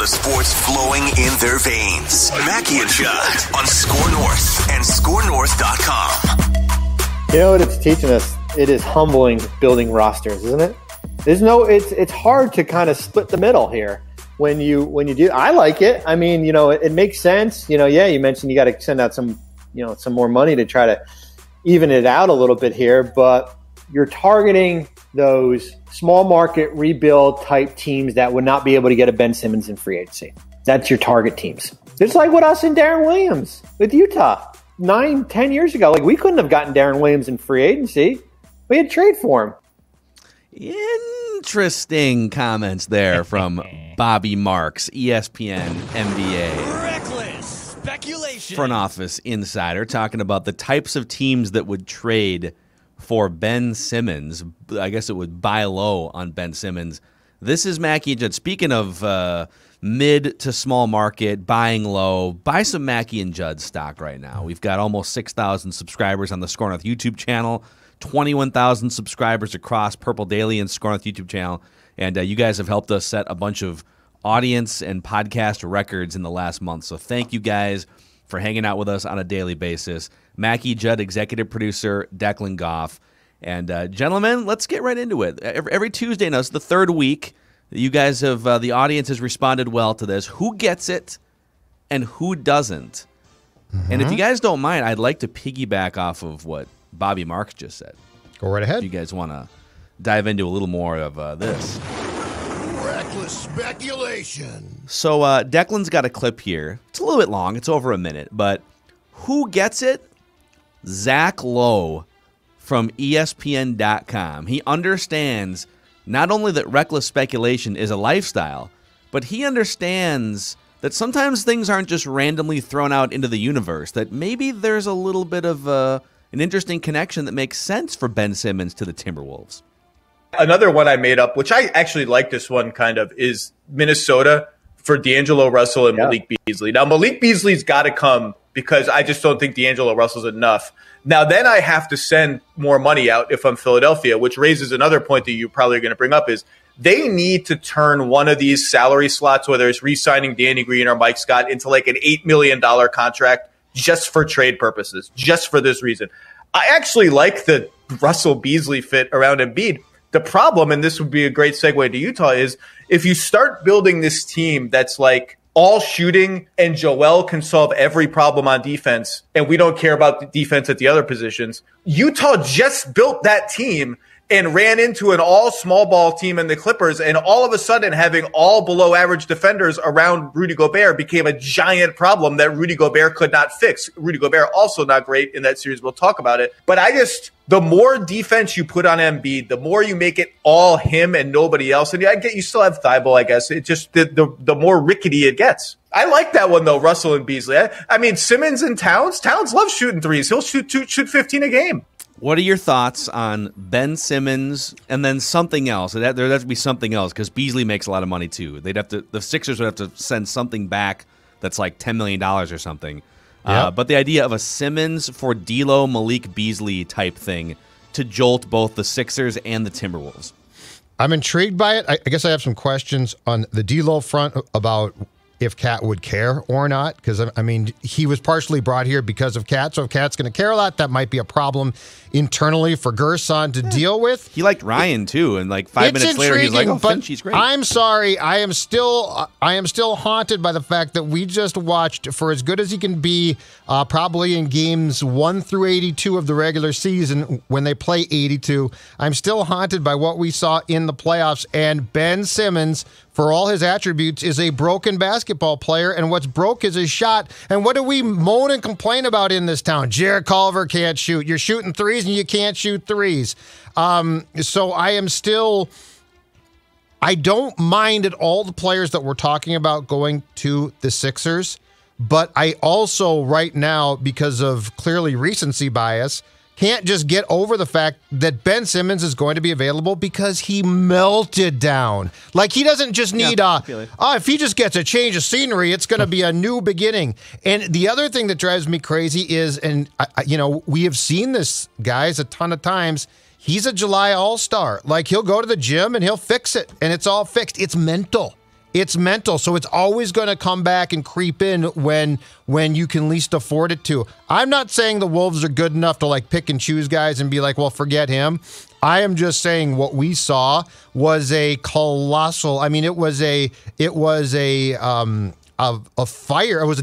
the sports flowing in their veins. Mackie and Judd on SKOR North and SKORNorth.com. You know what it's teaching us? It is humbling building rosters, isn't it? It's hard to kind of split the middle here when you do. I like it. I mean, it makes sense. You mentioned you got to send out some more money to try to even it out a little bit here, but you're targeting those small market rebuild type teams that would not be able to get a Ben Simmons in free agency. That's your target teams. It's like with us and Darren Williams with Utah 9-10 years ago. Like, we couldn't have gotten Darren Williams in free agency. We had to trade for him. Interesting comments there from Bobby Marks, ESPN NBA. Reckless speculation. Front office insider talking about the types of teams that would trade for Ben Simmons. I guess it would buy low on Ben Simmons. This is Mackie and Judd. Speaking of mid to small market, buying low, buy some Mackie and Judd stock right now. We've got almost 6,000 subscribers on the SKOR North YouTube channel, 21,000 subscribers across Purple Daily and SKOR North YouTube channel. And you guys have helped us set a bunch of audience and podcast records in the last month. So thank you guys for hanging out with us on a daily basis. Mackie, Judd, executive producer, Declan Goff. And gentlemen, let's get right into it. Every Tuesday, now it's the third week. You guys have, the audience has responded well to this. Who gets it and who doesn't? Mm-hmm. And if you guys don't mind, I'd like to piggyback off of what Bobby Marks just said. Go right ahead. If you guys want to dive into a little more of this. Reckless speculation. So Declan's got a clip here. It's a little bit long. It's over a minute. But who gets it? Zach Lowe from ESPN.com. He understands not only that reckless speculation is a lifestyle, but he understands that sometimes things aren't just randomly thrown out into the universe, that maybe there's a little bit of an interesting connection that makes sense for Ben Simmons to the Timberwolves. Another one I made up, which I actually like this one kind of, is Minnesota for D'Angelo Russell and Malik Beasley. Now, Malik Beasley's got to come because I just don't think D'Angelo Russell's enough. Now, then I have to send more money out if I'm Philadelphia, which raises another point that you probably are going to bring up, is they need to turn one of these salary slots, whether it's re-signing Danny Green or Mike Scott, into like an $8 million contract just for trade purposes, just for this reason. I actually like the Russell Beasley fit around Embiid. The problem, and this would be a great segue to Utah, is if you start building this team that's like all shooting and Joel can solve every problem on defense and we don't care about the defense at the other positions, Utah just built that team and ran into an all small ball team in the Clippers, and all of a sudden having all below average defenders around Rudy Gobert became a giant problem that Rudy Gobert could not fix. Rudy Gobert also not great in that series. We'll talk about it. But the more defense you put on Embiid, the more you make it all him and nobody else. And you still have Thibault, I guess. It just, the more rickety it gets. I like that one though, Russell and Beasley. I mean, Simmons and Towns loves shooting threes. He'll shoot 15 a game. What are your thoughts on Ben Simmons and then something else? There'd have to be something else because Beasley makes a lot of money too. The Sixers would have to send something back that's like $10 million or something. Yep. But the idea of a Simmons for D'Lo, Malik Beasley type thing to jolt both the Sixers and the Timberwolves. I'm intrigued by it. I guess I have some questions on the D'Lo front about if Cat would care or not, because, I mean, he was partially brought here because of Cat, so if Cat's going to care a lot, that might be a problem internally for Gerson to deal with. He liked Ryan, too, and like 5 minutes later, he's like, oh, Finch, great. I'm sorry, I am still haunted by the fact that we just watched, for as good as he can be, probably in games 1 through 82 of the regular season, when they play 82, I'm still haunted by what we saw in the playoffs, and Ben Simmons, for all his attributes, is a broken basketball player, and what's broke is his shot. And what do we moan and complain about in this town? Jared Culver can't shoot. You're shooting threes, and you can't shoot threes. So I don't mind at all the players that we're talking about going to the Sixers, but I also right now, because of clearly recency bias, can't just get over the fact that Ben Simmons is going to be available because he melted down. Like, he doesn't just need if he just gets a change of scenery, it's going to be a new beginning. And the other thing that drives me crazy is, and we have seen this, guys, a ton of times, he's a July All-Star. Like, he'll go to the gym and he'll fix it, and it's all fixed. It's mental. It's mental, so it's always going to come back and creep in when you can least afford it to. I'm not saying the Wolves are good enough to like pick and choose guys and be like, well, forget him. I am just saying what we saw was a colossal. I mean, it was a fire. It was a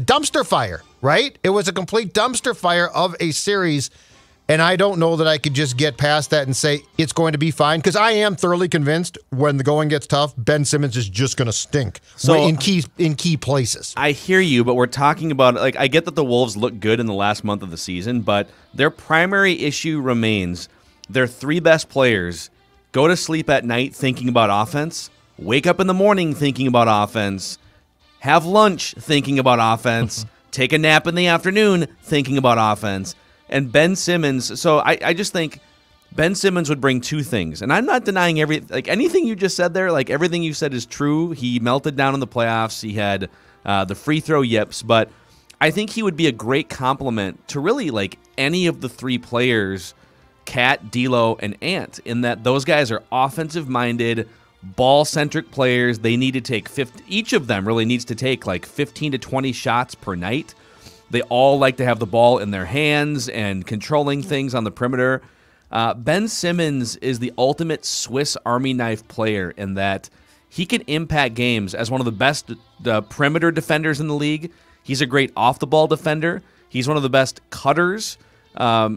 dumpster fire, right? It was a complete dumpster fire of a series. And I don't know that I could just get past that and say it's going to be fine, because I am thoroughly convinced when the going gets tough, Ben Simmons is just going to stink in key places. I hear you, but we're talking about, like, I get that the Wolves look good in the last month of the season, but their primary issue remains their three best players go to sleep at night thinking about offense, wake up in the morning thinking about offense, have lunch thinking about offense, take a nap in the afternoon thinking about offense. And Ben Simmons, so I just think Ben Simmons would bring two things. And I'm not denying anything you just said there, like everything you said is true. He melted down in the playoffs. He had the free throw yips, but I think he would be a great complement to really like any of the three players, Cat, D'Lo, and Ant, in that those guys are offensive-minded, ball-centric players. They need to take each of them really needs to take like 15 to 20 shots per night. They all like to have the ball in their hands and controlling things on the perimeter. Ben Simmons is the ultimate Swiss Army knife player in that he can impact games as one of the best perimeter defenders in the league. He's a great off-the-ball defender. He's one of the best cutters.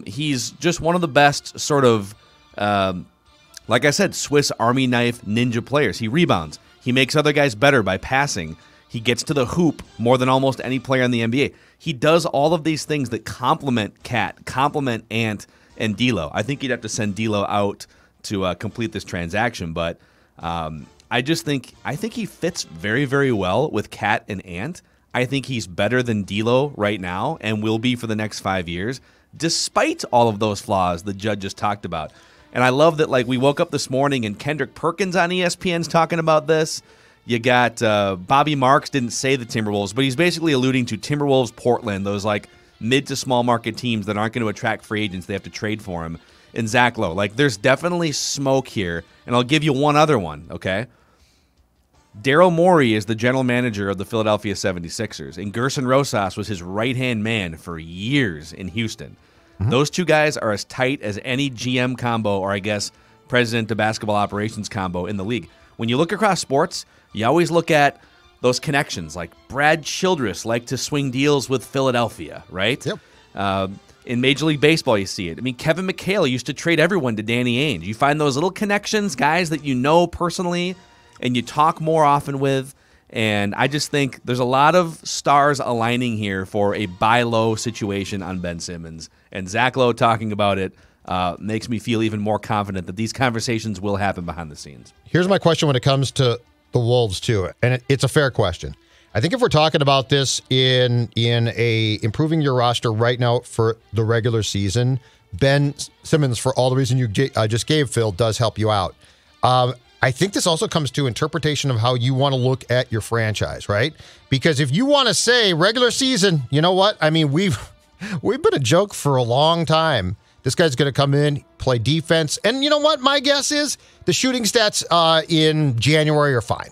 He's just one of the best sort of, like I said, Swiss Army knife ninja players. He rebounds. He makes other guys better by passing. He gets to the hoop more than almost any player in the NBA. He does all of these things that complement Cat, complement Ant, and D'Lo. I think you'd have to send D'Lo out to complete this transaction, but I think he fits very, very well with Cat and Ant. I think he's better than D'Lo right now and will be for the next 5 years, despite all of those flaws the Judd just talked about. And I love that, like, we woke up this morning and Kendrick Perkins on ESPN's talking about this. You got Bobby Marks didn't say the Timberwolves, but he's basically alluding to Timberwolves, Portland, those like mid to small market teams that aren't going to attract free agents. They have to trade for him. And Zach Lowe, like there's definitely smoke here. And I'll give you one other one, okay? Daryl Morey is the general manager of the Philadelphia 76ers, and Gerson Rosas was his right-hand man for years in Houston. Mm-hmm. Those two guys are as tight as any GM combo, or I guess president of basketball operations combo in the league. When you look across sports, you always look at those connections, like Brad Childress liked to swing deals with Philadelphia, right? Yep. In Major League Baseball, you see it. I mean, Kevin McHale used to trade everyone to Danny Ainge. You find those little connections, guys that you know personally and you talk more often with, and I just think there's a lot of stars aligning here for a buy low situation on Ben Simmons. And Zach Lowe talking about it makes me feel even more confident that these conversations will happen behind the scenes. Here's my question when it comes to the Wolves too, and it's a fair question. I think if we're talking about this in a improving your roster right now for the regular season, Ben Simmons, for all the reason you just gave, Phil, does help you out. I think this also comes to interpretation of how you want to look at your franchise, right? Because if you want to say regular season, you know what? I mean, we've been a joke for a long time. This guy's going to come in, play defense. And you know what? My guess is the shooting stats in January are fine.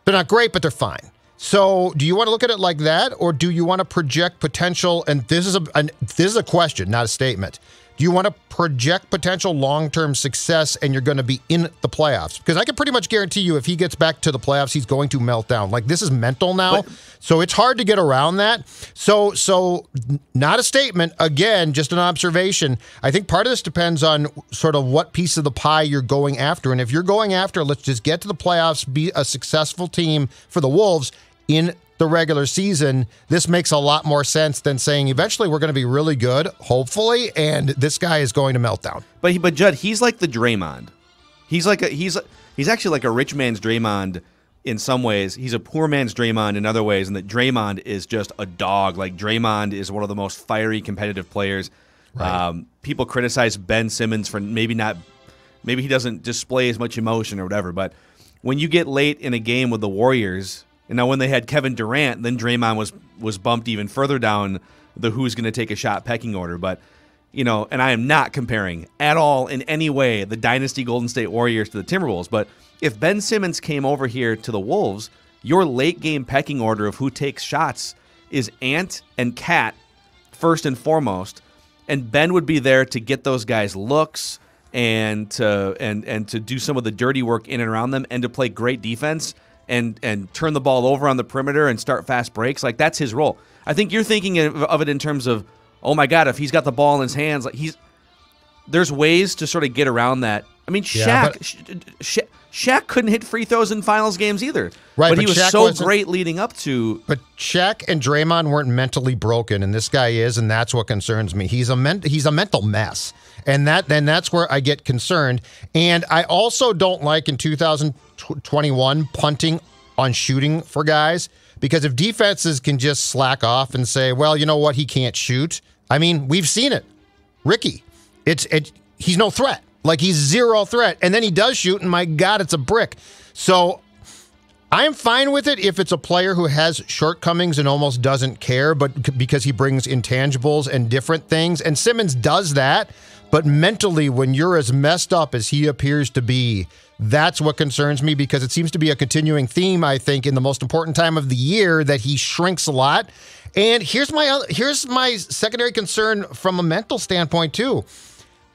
They're not great, but they're fine. So do you want to look at it like that? Or do you want to project potential? And this is a question, not a statement. Do you want to project potential long-term success and you're going to be in the playoffs? Because I can pretty much guarantee you if he gets back to the playoffs, he's going to melt down. Like, this is mental now, so it's hard to get around that. So not a statement. Again, just an observation. I think part of this depends on sort of what piece of the pie you're going after. And if you're going after, let's just get to the playoffs, be a successful team for the Wolves in the regular season, this makes a lot more sense than saying eventually we're going to be really good, hopefully, and this guy is going to melt down. But Judd, he's like the Draymond. He's actually like a rich man's Draymond in some ways. He's a poor man's Draymond in other ways, and that Draymond is just a dog. Like, Draymond is one of the most fiery competitive players. Right. People criticize Ben Simmons for maybe he doesn't display as much emotion or whatever, but when you get late in a game with the Warriors. And now when they had Kevin Durant, then Draymond was bumped even further down the who's going to take a shot pecking order. But, you know, and I am not comparing at all in any way the dynasty Golden State Warriors to the Timberwolves. But if Ben Simmons came over here to the Wolves, your late game pecking order of who takes shots is Ant and Cat first and foremost, and Ben would be there to get those guys looks and to do some of the dirty work in and around them and to play great defense and turn the ball over on the perimeter and start fast breaks. Like, that's his role. I think you're thinking of it in terms of, oh my God, if he's got the ball in his hands, like there's ways to sort of get around that. I mean, Shaq couldn't hit free throws in finals games either. Right, but he was Shaq so great leading up to. But Shaq and Draymond weren't mentally broken, and this guy is, and that's what concerns me. He's a mental mess, and that's where I get concerned. And I also don't like in 2021 punting on shooting for guys, because if defenses can just slack off and say, well, you know what, he can't shoot. I mean, we've seen it. Ricky, he's no threat. Like, he's zero threat. And then he does shoot, and my God, it's a brick. So I'm fine with it if it's a player who has shortcomings and almost doesn't care, but because he brings intangibles and different things. And Simmons does that. But mentally, when you're as messed up as he appears to be, that's what concerns me, because it seems to be a continuing theme, I think, in the most important time of the year, that he shrinks a lot. And here's my secondary concern from a mental standpoint, too.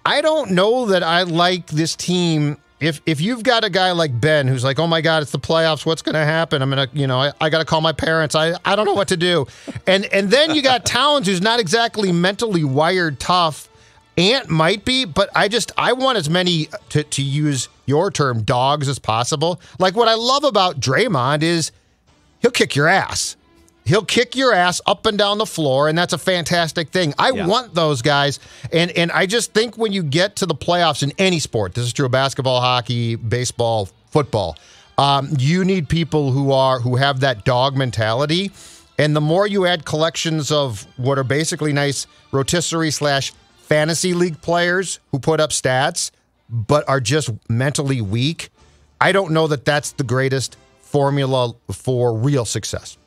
I don't know that I like this team. If you've got a guy like Ben who's like, oh my God, it's the playoffs, what's going to happen? I'm going to, I got to call my parents. I don't know what to do. And then you got Towns, who's not exactly mentally wired tough. Ant might be, but I want as many, to use your term, dogs as possible. Like, what I love about Draymond is he'll kick your ass. He'll kick your ass up and down the floor, and that's a fantastic thing. I want those guys, and I just think when you get to the playoffs in any sport, this is true of basketball, hockey, baseball, football, you need people who have that dog mentality, and the more you add collections of what are basically nice rotisserie/fantasy league players who put up stats but are just mentally weak, I don't know that that's the greatest formula for real success.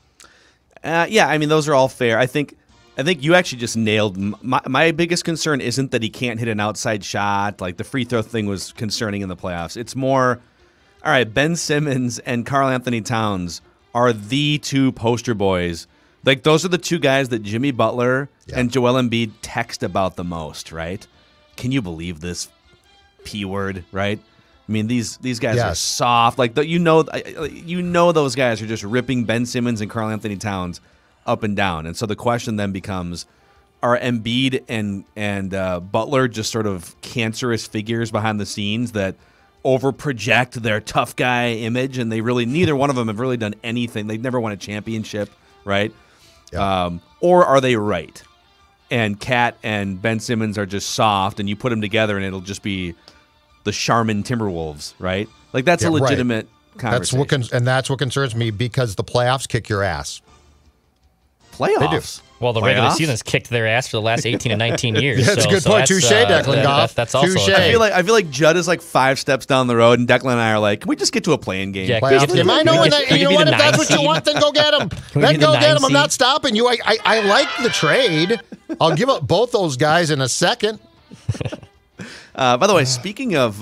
Yeah, I mean, those are all fair. I think you actually just nailed my biggest concern isn't that he can't hit an outside shot. Like, the free throw thing was concerning in the playoffs. It's more, all right, Ben Simmons and Karl Anthony Towns are the two poster boys. Like, those are the two guys that Jimmy Butler and Joel Embiid text about the most, right? Can you believe this P word, right? I mean, these guys are soft. Like, those guys are just ripping Ben Simmons and Karl Anthony Towns up and down. And so the question then becomes, are Embiid and Butler just sort of cancerous figures behind the scenes that overproject their tough guy image, and neither one of them have really done anything. They've never won a championship, right? Yeah. Or are they right? And Cat and Ben Simmons are just soft, and you put them together, and it'll just be the Charmin Timberwolves, right? Like, that's a legitimate conversation. That's what concerns me, because the playoffs kick your ass. Playoffs? They do. Well, the regular season has kicked their ass for the last 18 and 19 years. That's a good point. Touche, Declan Goff. That's also. Touche. I feel like Judd is like 5 steps down the road, and Declan and I are like, can we just get to a playing game? Yeah, I know that. You know what? If that's what you want, then go get him. Then go get him. I'm not stopping you. I like the trade. I'll give up both those guys in a second. By the way, speaking of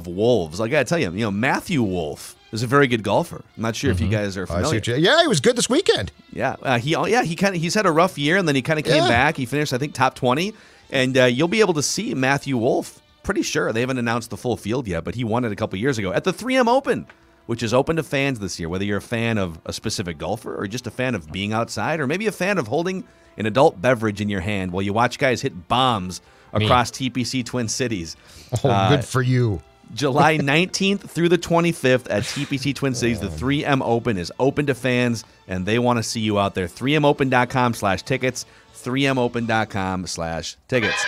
Wolves, I got to tell you, Matthew Wolf is a very good golfer. I'm not sure if you guys are familiar. Yeah, he was good this weekend. Yeah, he's had a rough year, and then he kind of came back. He finished, I think, top 20, and you'll be able to see Matthew Wolf. Pretty sure they haven't announced the full field yet, but he won it a couple years ago at the 3M Open, which is open to fans this year. Whether you're a fan of a specific golfer, or just a fan of being outside, or maybe a fan of holding an adult beverage in your hand while you watch guys hit bombs across TPC Twin Cities. Oh, good for you. July 19th through the 25th at TPC Twin Cities. The 3M Open is open to fans, and they want to see you out there. 3mopen.com/tickets. 3mopen.com/tickets.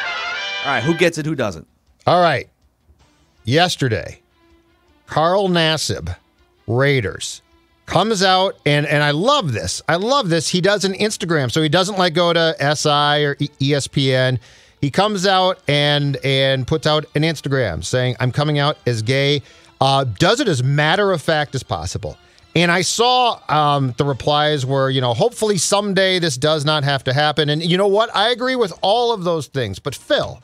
All right, who gets it, who doesn't? All right. Yesterday, Carl Nassib, Raiders, comes out, and I love this. He does an Instagram, so he doesn't go to SI or ESPN. He comes out and puts out an Instagram saying, I'm coming out as gay. Does it as matter of fact as possible. And I saw the replies were, hopefully someday this does not have to happen. And you know what? I agree with all of those things. But Phil,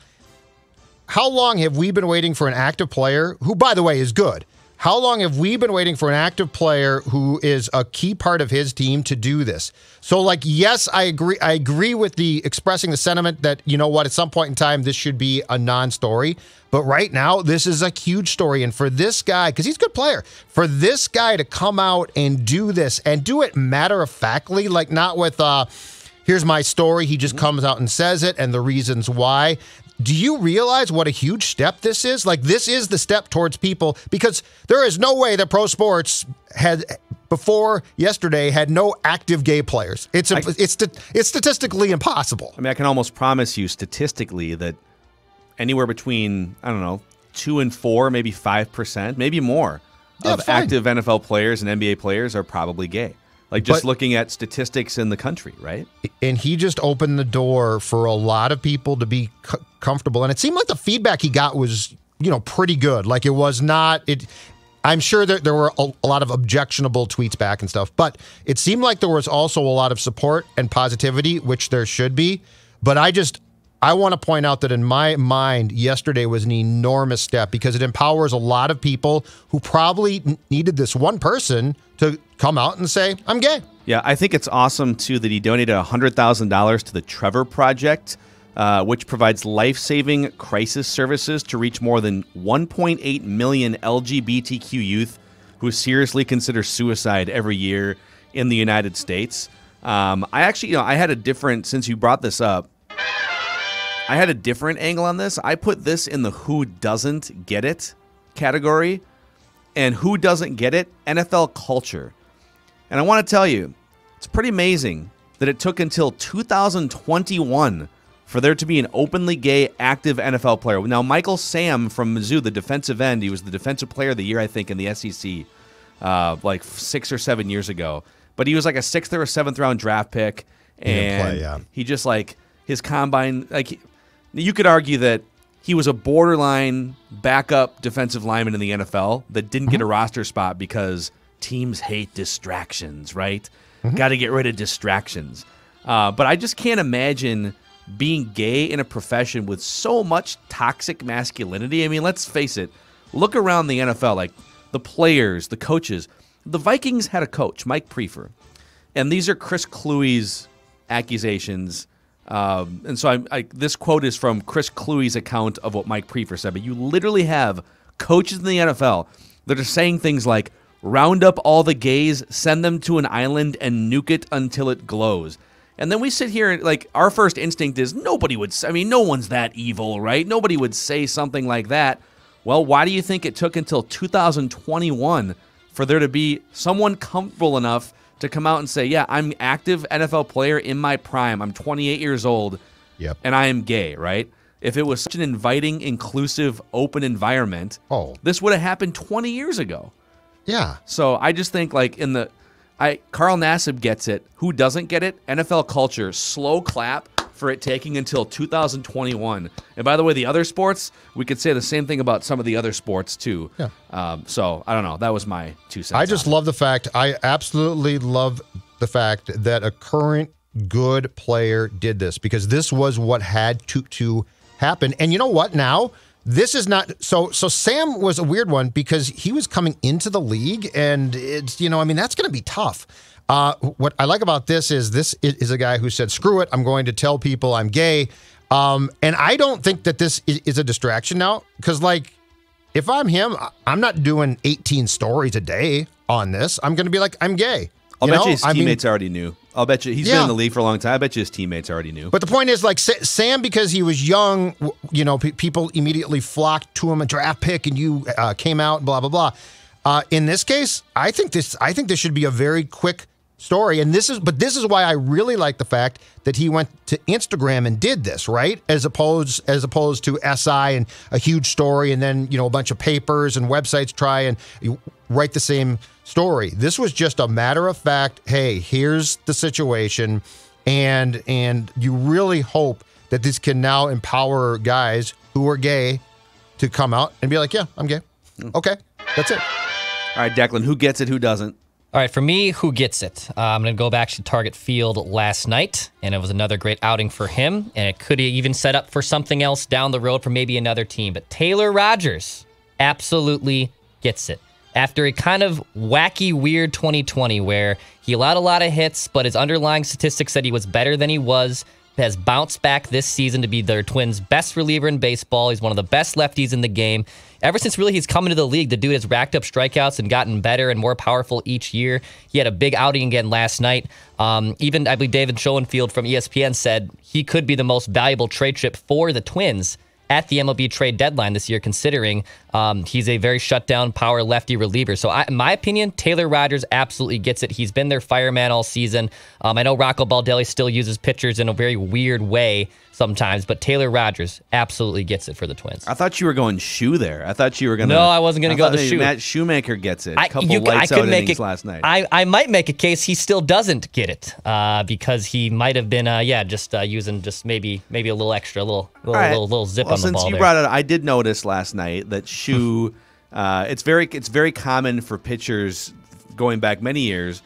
how long have we been waiting for an active player, who, by the way, is good, How long have we been waiting for an active player who is a key part of his team to do this? So, like, yes, I agree. I agree with the expressing the sentiment that, you know what, at some point in time, this should be a non-story. But right now, this is a huge story. And for this guy, because he's a good player, for this guy to come out and do this and do it matter-of-factly, like not with, here's my story. He just comes out and says it and the reasons why. Do you realize what a huge step this is? Like, this is the step towards people, because there is no way that pro sports had before yesterday had no active gay players. It's statistically impossible. I mean, I can almost promise you statistically that anywhere between, I don't know, 2 and 4, maybe 5%, maybe more of active NFL players and NBA players are probably gay. Like, just looking at statistics in the country, right? And he just opened the door for a lot of people to be comfortable. And it seemed like the feedback he got was, you know, pretty good. Like, it was not... I'm sure that there were a lot of objectionable tweets back and stuff, but it seemed like there was also a lot of support and positivity, which there should be. But I want to point out that in my mind, yesterday was an enormous step, because it empowers a lot of people who probably needed this one person to come out and say, I'm gay. Yeah, I think it's awesome, too, that he donated $100,000 to the Trevor Project, which provides life-saving crisis services to reach more than 1.8 million LGBTQ youth who seriously consider suicide every year in the United States. I actually, I had a different, since you brought this up, I had a different angle on this. I put this in the who doesn't get it category. And who doesn't get it? NFL culture. And I want to tell you, it's pretty amazing that it took until 2021 for there to be an openly gay active NFL player. Now, Michael Sam from Mizzou, the defensive end, he was the defensive player of the year, I think, in the SEC, like 6 or 7 years ago. But he was like a 6th or a 7th round draft pick. And he just, like, his combine, like, you could argue that he was a borderline backup defensive lineman in the NFL that didn't get a roster spot because teams hate distractions, right? Got to get rid of distractions. But I just can't imagine being gay in a profession with so much toxic masculinity. I mean, let's face it. Look around the NFL, like the players, the coaches. The Vikings had a coach, Mike Prefer. And these are Chris Kluwe's accusations. And so this quote is from Chris Kluwe's account of what Mike Prefer said. But you literally have coaches in the NFL that are saying things like, round up all the gays, send them to an island, and nuke it until it glows. And then we sit here and, like, our first instinct is no one's that evil, right? Nobody would say something like that. Well, why do you think it took until 2021 for there to be someone comfortable enough to come out and say, yeah, I'm an active NFL player in my prime. I'm 28 years old, and I am gay, right? If it was such an inviting, inclusive, open environment, this would have happened 20 years ago. Yeah. So I just think, like, Carl Nassib gets it. Who doesn't get it? NFL culture. Slow clap for it taking until 2021. And by the way, the other sports, we could say the same thing about some of the other sports too. Yeah. So I don't know. That was my 2 cents. I just love the fact. I absolutely love the fact that a current good player did this, because this was what had to happen. And you know what? Now, this is not so. Sam was a weird one because he was coming into the league, and it's, that's going to be tough. What I like about this is a guy who said, screw it, I'm going to tell people I'm gay. And I don't think that this is a distraction now, because, like, if I'm him, I'm not doing 18 stories a day on this. I'm going to be like, I'm gay. I'll bet you his teammates already knew. I'll bet you he's been in the league for a long time. I bet you his teammates already knew. But the point is, like, Sam, because he was young, people immediately flocked to him, a draft pick, and you came out, blah blah blah. In this case, I think this should be a very quick story, and this is why I really like the fact that he went to Instagram and did this, right, as opposed to SI and a huge story, and then a bunch of papers and websites try and write the same story. This was just a matter of fact. Hey, here's the situation, and you really hope that this can now empower guys who are gay to come out and be like, yeah, I'm gay. Okay, that's it. All right, Declan, who gets it, who doesn't? All right, for me, who gets it? I'm going to go back to Target Field last night, and it was another great outing for him, and it could even set up for something else down the road for maybe another team. But Taylor Rogers absolutely gets it. after a kind of wacky, weird 2020 where he allowed a lot of hits, but his underlying statistics said he was better than he was, has bounced back this season to be their Twins' best reliever in baseball. He's one of the best lefties in the game. Ever since really he's come into the league, the dude has racked up strikeouts and gotten better and more powerful each year. He had a big outing again last night. Even, I believe, David Schoenfield from ESPN said he could be the most valuable trade chip for the Twins at the MLB trade deadline this year, considering he's a very shutdown power lefty reliever. So in my opinion, Taylor Rogers absolutely gets it. He's been their fireman all season. I know Rocco Baldelli still uses pitchers in a very weird way sometimes, but Taylor Rogers absolutely gets it for the Twins. I thought you were going shoe there. I thought you were going to. No, I wasn't going to go the shoe. Matt Shoemaker gets it. A couple lights out innings last night. I might make a case he still doesn't get it because he might have been, just using just maybe a little extra, little zip on the ball. Since you there. brought it up, I did notice last night that shoe. It's very common for pitchers going back many years,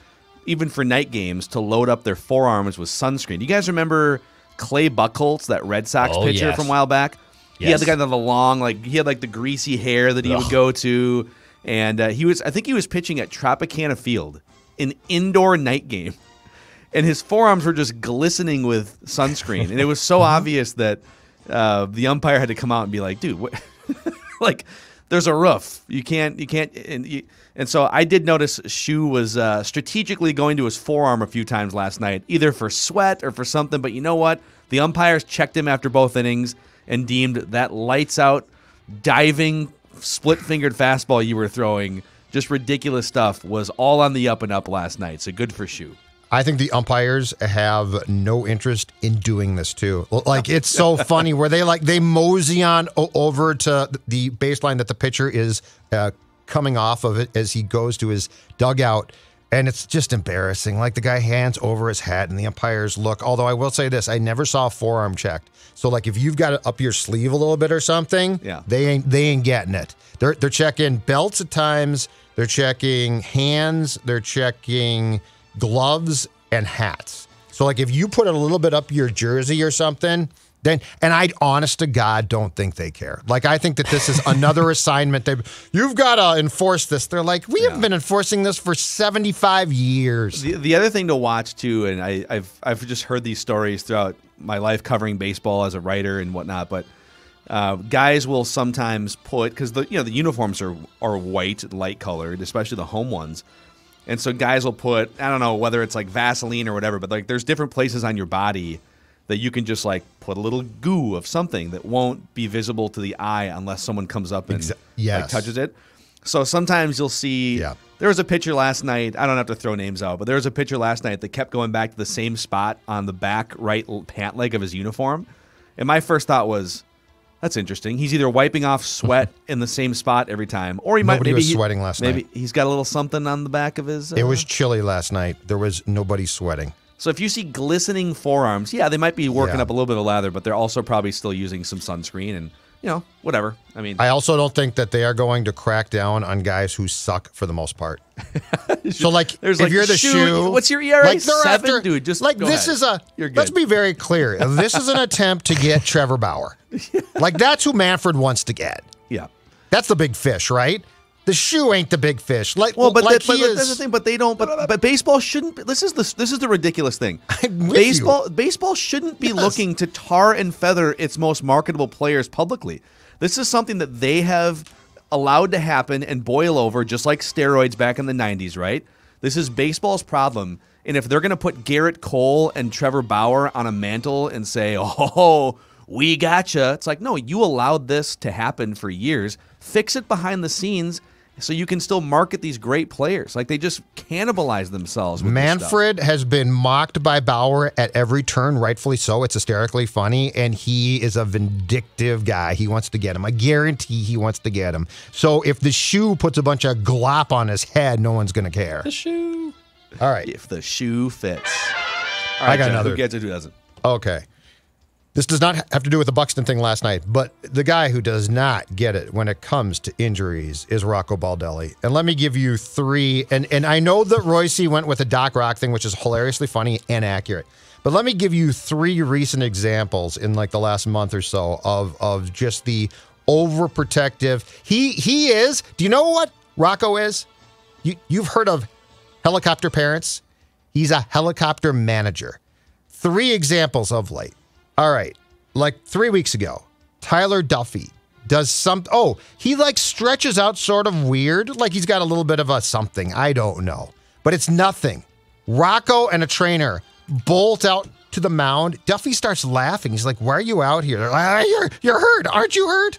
even for night games, to load up their forearms with sunscreen. You guys remember Clay Buchholz, that Red Sox pitcher from a while back? Yes. He had the kind of the long, he had the greasy hair that he would go to, and I think he was pitching at Tropicana Field, an indoor night game, and his forearms were just glistening with sunscreen, and it was so obvious that the umpire had to come out and be like, dude, what? There's a roof. You can't, and so I did notice Shu was strategically going to his forearm a few times last night, either for sweat or for something. But you know what? The umpires checked him after both innings and deemed that lights out, diving, split-fingered fastball you were throwing, just ridiculous stuff, was all on the up and up last night. So good for Shu. I think the umpires have no interest in doing this too. It's so funny where they mosey on over to the baseline that the pitcher is coming off of it as he goes to his dugout, and it's just embarrassing. The guy hands over his hat and the umpires look. Although I will say this, I never saw a forearm checked. So if you've got it up your sleeve a little bit or something, they ain't getting it. They're checking belts at times. They're checking hands. They're checking gloves and hats. So if you put a little bit up your jersey or something, then, and I honest to God don't think they care. I think that this is another assignment. You've got to enforce this. They're we have been enforcing this for 75 years. The other thing to watch too, and I've just heard these stories throughout my life covering baseball as a writer and whatnot, but guys will sometimes put, because the uniforms are white, light colored, especially the home ones. And so guys will put, I don't know whether it's Vaseline or whatever, but there's different places on your body that you can just put a little goo of something that won't be visible to the eye unless someone comes up and touches it. So sometimes you'll see, there was a pitcher last night, I don't have to throw names out, but there was a pitcher last night that kept going back to the same spot on the back right pant leg of his uniform. And my first thought was, that's interesting. He's either wiping off sweat in the same spot every time, or Nobody was sweating last night. Maybe he's got a little something on the back of his. It was chilly last night. There was nobody sweating. So if you see glistening forearms, they might be working up a little bit of lather, but they're also probably still using some sunscreen and whatever. I mean, I also don't think that they are going to crack down on guys who suck for the most part. So there's if you're the shoe, what's your ERA? 7, dude. Just this ahead. is let's be very clear. This is an attempt to get Trevor Bauer. That's who Manfred wants to get. Yeah, that's the big fish, right? The shoe ain't the big fish. But that's the thing. But they don't. But baseball shouldn't. This is the ridiculous thing. Baseball shouldn't be looking to tar and feather its most marketable players publicly. This is something that they have allowed to happen and boil over, just like steroids back in the 90s, right? This is baseball's problem. And if they're going to put Garrett Cole and Trevor Bauer on a mantle and say, "Oh, we gotcha," it's no, you allowed this to happen for years. Fix it behind the scenes so you can still market these great players. They just cannibalize themselves with Manfred has been mocked by Bauer at every turn, rightfully so. It's hysterically funny, and he is a vindictive guy. He wants to get him. I guarantee he wants to get him. So if the shoe puts a bunch of glop on his head, no one's going to care. The shoe. All right. If the shoe fits. All right, I got John, another. Who gets it, who doesn't? Okay. This does not have to do with the Buxton thing last night, but the guy who does not get it when it comes to injuries is Rocco Baldelli. And let me give you 3. And I know that Royce went with the Doc Rock thing, which is hilariously funny and accurate. But let me give you 3 recent examples in the last month or so of just the overprotective. He is. Do you know Rocco is? You've heard of helicopter parents? He's a helicopter manager. 3 examples of late. All right. Like 3 weeks ago, Tyler Duffy does he like stretches out sort of weird. Like he's got a little bit of a something. I don't know. But it's nothing. Rocco and a trainer bolt out to the mound. Duffy starts laughing. He's like, why are you out here? They're like, you're hurt. Aren't you hurt?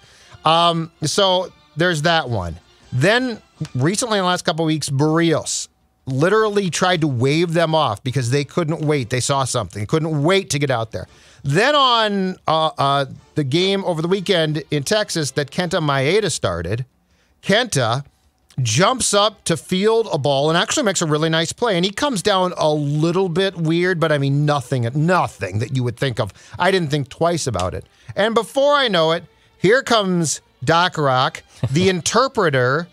So there's that one. Then recently in the last couple of weeks, Barrios literally tried to wave them off because they couldn't wait. They saw something. Couldn't wait to get out there. Then on the game over the weekend in Texas that Kenta Maeda started, Kenta jumps up to field a ball and actually makes a really nice play. And he comes down a little bit weird, but I mean, nothing that you would think of. I didn't think twice about it. And before I know it, here comes Doc Rock, the interpreter,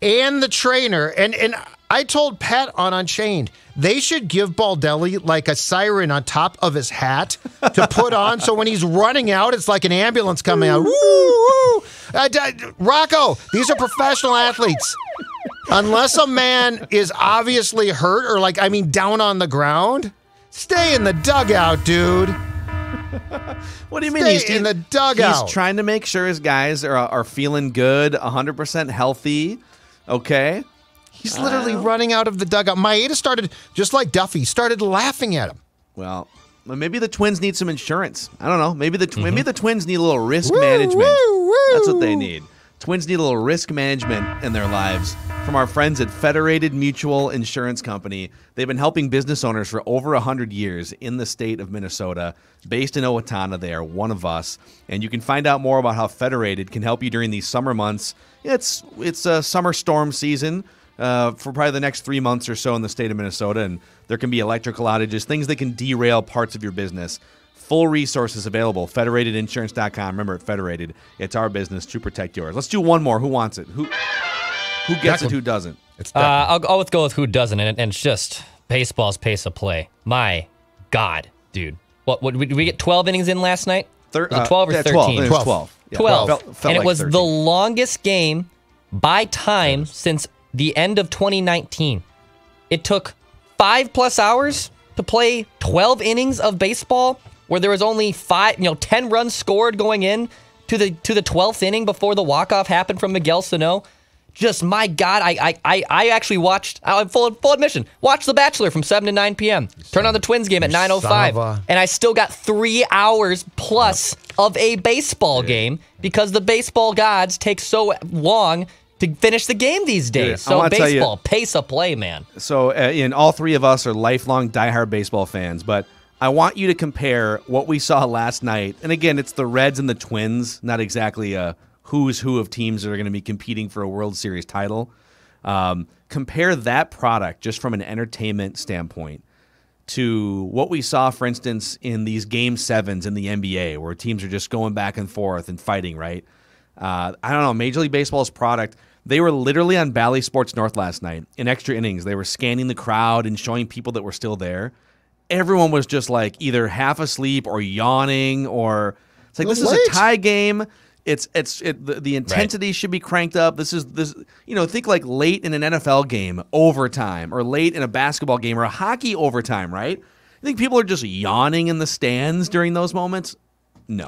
and the trainer. And I told Pat on Unchained, they should give Baldelli like a siren on top of his hat to put on. So when he's running out, it's like an ambulance coming out. Woo, woo. Rocco, these are professional athletes. Unless a man is obviously hurt or down on the ground, stay in the dugout, dude. What do you mean? He's in the dugout. He's trying to make sure his guys are feeling good, 100% healthy. Okay. He's literally running out of the dugout. Maeda started, just like Duffy, started laughing at him. Well, maybe the Twins need some insurance. I don't know. Maybe the Twins need a little risk management. That's what they need. Twins need a little risk management in their lives. From our friends at Federated Mutual Insurance Company. They've been helping business owners for over 100 years in the state of Minnesota. Based in Owatonna, they are one of us. And you can find out more about how Federated can help you during these summer months. It's a summer storm season. For probably the next 3 months or so in the state of Minnesota, and there can be electrical outages, things that can derail parts of your business. Full resources available, federatedinsurance.com. Remember, at Federated, it's our business to protect yours. Let's do one more. Who wants it? Who gets it, who doesn't? I'll go with who doesn't, and it's just baseball's pace of play. My God, dude. What did we get 12 innings in last night? Was it 12 or 13? 12. Yeah, 12. Felt and it like was 13. the longest game by time since the end of 2019. It took 5+ hours to play 12 innings of baseball, where there was only 10 runs scored going in to the 12th inning before the walk-off happened from Miguel Sano. Just, my God, I actually watched, full admission, watched The Bachelor from 7 to 9 p.m. Turn on the Twins game at 9:05, and I still got 3 hours plus of a baseball game because the baseball gods take so long to finish the game these days. So baseball, pace of play, man. So all three of us are lifelong diehard baseball fans, but I want you to compare what we saw last night. And again, it's the Reds and the Twins, not exactly a who's who of teams that are going to be competing for a World Series title. Compare that product just from an entertainment standpoint to what we saw, for instance, in these Game 7s in the NBA, where teams are just going back and forth and fighting, right? I don't know, Major League Baseball's product. They were literally on Bally Sports North last night in extra innings. They were scanning the crowd and showing people that were still there. Everyone was just like either half asleep or yawning, or it's like, this is a tie game. The intensity should be cranked up. This think like late in an NFL game, overtime, or late in a basketball game or a hockey overtime, right? You think people are just yawning in the stands during those moments? No.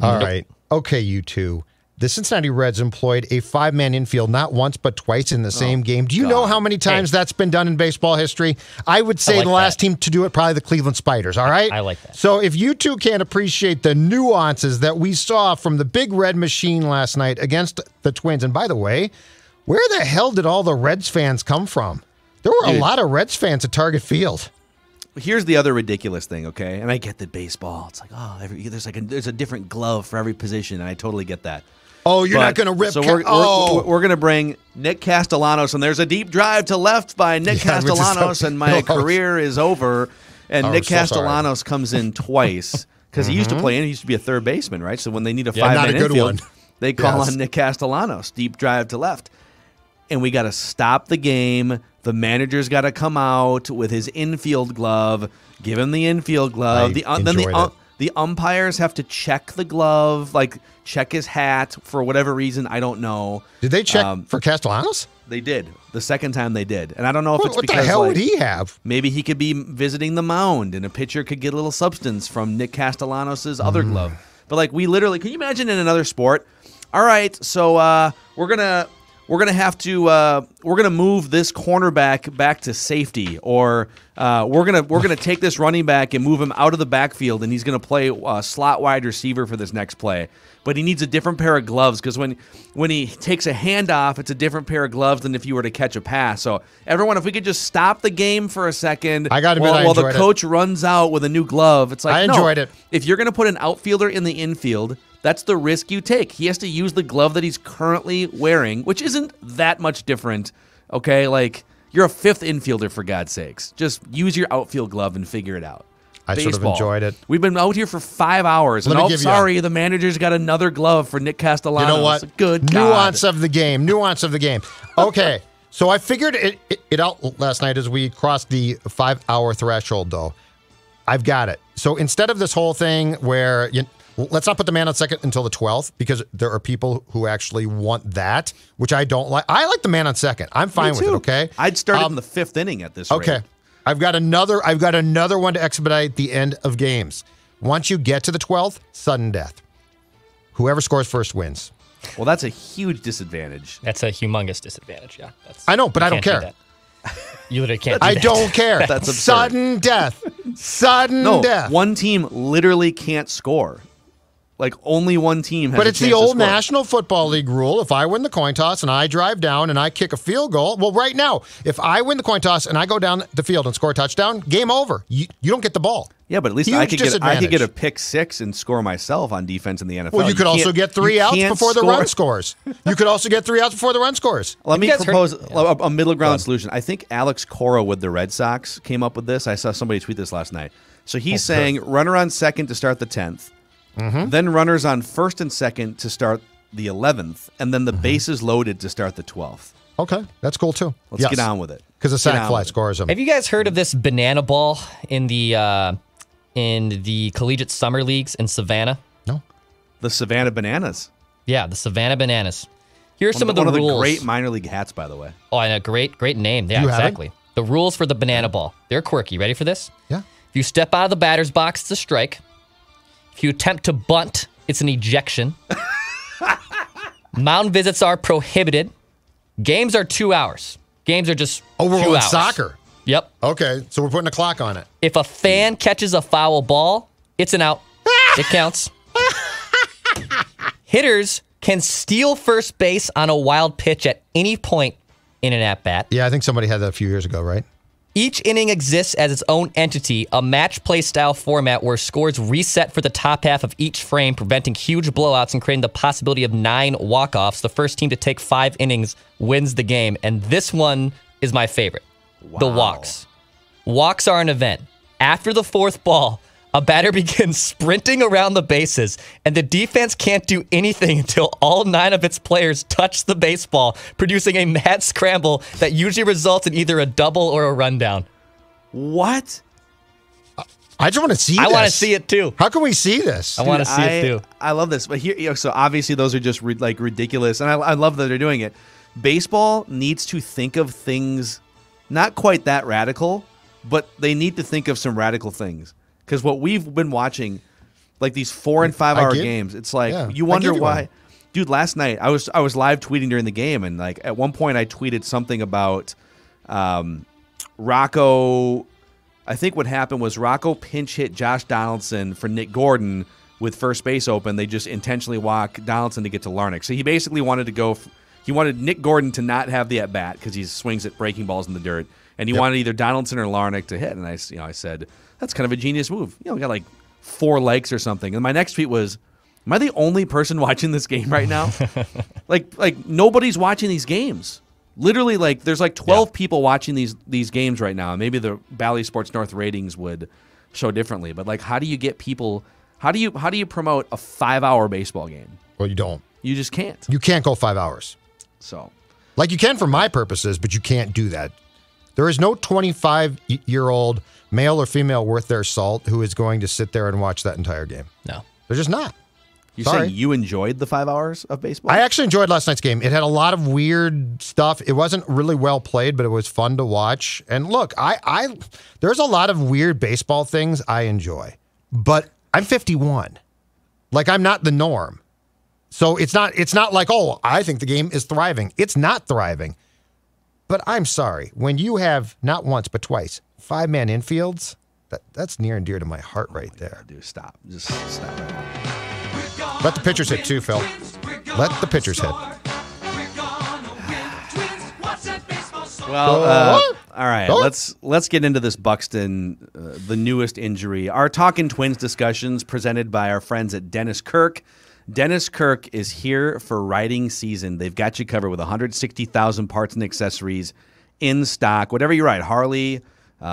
All right. Okay, you two. The Cincinnati Reds employed a 5-man infield not once but twice in the same game. Do you know how many times that's been done in baseball history? I would say the last team to do it, probably the Cleveland Spiders, all right? I like that. So if you two can't appreciate the nuances that we saw from the Big Red Machine last night against the Twins, and by the way, where the hell did all the Reds fans come from? There were a lot of Reds fans at Target Field. Here's the other ridiculous thing, okay? And I get that baseball, it's like, there's a different glove for every position, and I totally get that. Oh, you're not going to rip. So we're going to bring Nick Castellanos, and there's a deep drive to left by Nick Castellanos, and my career is over. And Nick Castellanos comes in twice because he used to play in. He used to be a third baseman, right? So when they need a 5-man infield, they call on Nick Castellanos, deep drive to left. And we got to stop the game. The manager's got to come out with his infield glove, give him the infield glove. the umpires have to check the glove, like check his hat for whatever reason. I don't know. Did they check for Castellanos? They did. The second time they did. And I don't know if it's what because the hell like, would he have? maybe he could be visiting the mound and a pitcher could get a little substance from Nick Castellanos' other glove. But like we literally, can you imagine in another sport? All right, so we're gonna have to we're gonna move this cornerback back to safety, or we're gonna take this running back and move him out of the backfield, and he's gonna play slot wide receiver for this next play. But he needs a different pair of gloves because when he takes a handoff, it's a different pair of gloves than if you were to catch a pass. So everyone, if we could just stop the game for a second, while the coach runs out with a new glove, it's like I enjoyed it. If you're gonna put an outfielder in the infield, that's the risk you take. He has to use the glove that he's currently wearing, which isn't that much different. Okay, like you're a fifth infielder for God's sakes. Just use your outfield glove and figure it out. I sort of enjoyed it. We've been out here for 5 hours. Sorry, the manager's got another glove for Nick Castellanos. You know what? Good nuance of the game. Nuance of the game. Okay, so I figured it out last night as we crossed the 5-hour threshold, though. I've got it. So instead of this whole thing where let's not put the man on second until the 12th, because there are people who actually want that, which I don't like. I like the man on second. I'm fine with it, okay? I'd start in the 5th inning at this rate. Okay. I've got another one to expedite the end of games. Once you get to the 12th, sudden death. Whoever scores first wins. Well, that's a huge disadvantage. That's a humongous disadvantage, yeah. I know, but I don't care. You literally can't do that. I don't care. That's absurd. Sudden death. Sudden death. One team literally can't score. Like, only one team has But a it's chance the to old score. National Football League rule. If I win the coin toss and I drive down and I kick a field goal, well, right now, if I win the coin toss and I go down the field and score a touchdown, game over. You don't get the ball. Yeah, but at least Huge I could get a disadvantage. pick 6 and score myself on defense in the NFL. Well, you could also get 3 outs before the run scores. You could also get 3 outs before the run scores. Let me propose a middle ground solution. I think Alex Cora with the Red Sox came up with this. I saw somebody tweet this last night. So he's saying runner on second to start the 10th, then runners on first and second to start the 11th, and then the bases loaded to start the 12th. Okay, that's cool too. Let's get on with it. Because a sack fly scores them. Have you guys heard of this banana ball in the collegiate summer leagues in Savannah? No. The Savannah Bananas. Yeah, the Savannah Bananas. Here are some of the rules. One of the great minor league hats, by the way. Oh, and a great name. Yeah, You have it? exactly. The rules for the banana ball. They're quirky. Ready for this? Yeah. If you step out of the batter's box, it's a strike. If you attempt to bunt, it's an ejection. Mound visits are prohibited. Games are 2 hours. Games are just 2 we're hours. on soccer. Yep. Okay, so we're putting a clock on it. If a fan catches a foul ball, it's an out. It counts. Hitters can steal first base on a wild pitch at any point in an at-bat. Yeah, I think somebody had that a few years ago, right? Each inning exists as its own entity, a match play style format where scores reset for the top half of each frame, preventing huge blowouts and creating the possibility of 9 walk-offs. The first team to take 5 innings wins the game. And this one is my favorite. Wow. The walks. Walks are an event. After the 4th ball, a batter begins sprinting around the bases, and the defense can't do anything until all 9 of its players touch the baseball, producing a mad scramble that usually results in either a double or a rundown. What? I just want to see this. I want to see it too. How can we see this? I want to see it too. I love this. But here, so obviously those are just ridiculous, and I love that they're doing it. Baseball needs to think of things not quite that radical, but they need to think of some radical things. Because what we've been watching, like these 4 and 5 hour games, it's like you wonder why. Dude, last night I was live tweeting during the game, and like at one point I tweeted something about Rocco. I think what happened was Rocco pinch hit Josh Donaldson for Nick Gordon with first base open. They just intentionally walk Donaldson to get to Larnach. So he basically wanted to go. He wanted Nick Gordon to not have the at bat because he swings at breaking balls in the dirt, and he wanted either Donaldson or Larnach to hit. And I said, that's kind of a genius move. We got like 4 likes or something. And my next tweet was, am I the only person watching this game right now? like nobody's watching these games. Literally, like there's like 12 people watching these games right now. Maybe the Bally Sports North ratings would show differently. But like, how do you get people? How do you promote a 5-hour baseball game? Well, you don't. You just can't. You can't go 5 hours. So, like you can for my purposes, but you can't do that. There is no 25-year-old male or female worth their salt who is going to sit there and watch that entire game. No. They're just not. You're Sorry. saying you enjoyed the 5 hours of baseball? I actually enjoyed last night's game. It had a lot of weird stuff. It wasn't really well played, but it was fun to watch. And look, there's a lot of weird baseball things I enjoy, but I'm 51. Like, I'm not the norm. So it's not like, oh, I think the game is thriving. It's not thriving. But I'm sorry, when you have not once but twice 5-man infields, that's near and dear to my heart right there. Dude, stop. Just stop right now. Let the pitchers hit too, Phil. Let the pitchers hit. Well, all right. Let's get into this Buxton, the newest injury. Our Talkin' Twins discussions presented by our friends at Dennis Kirk. Dennis Kirk is here for riding season. They've got you covered with 160,000 parts and accessories in stock. Whatever you ride, Harley,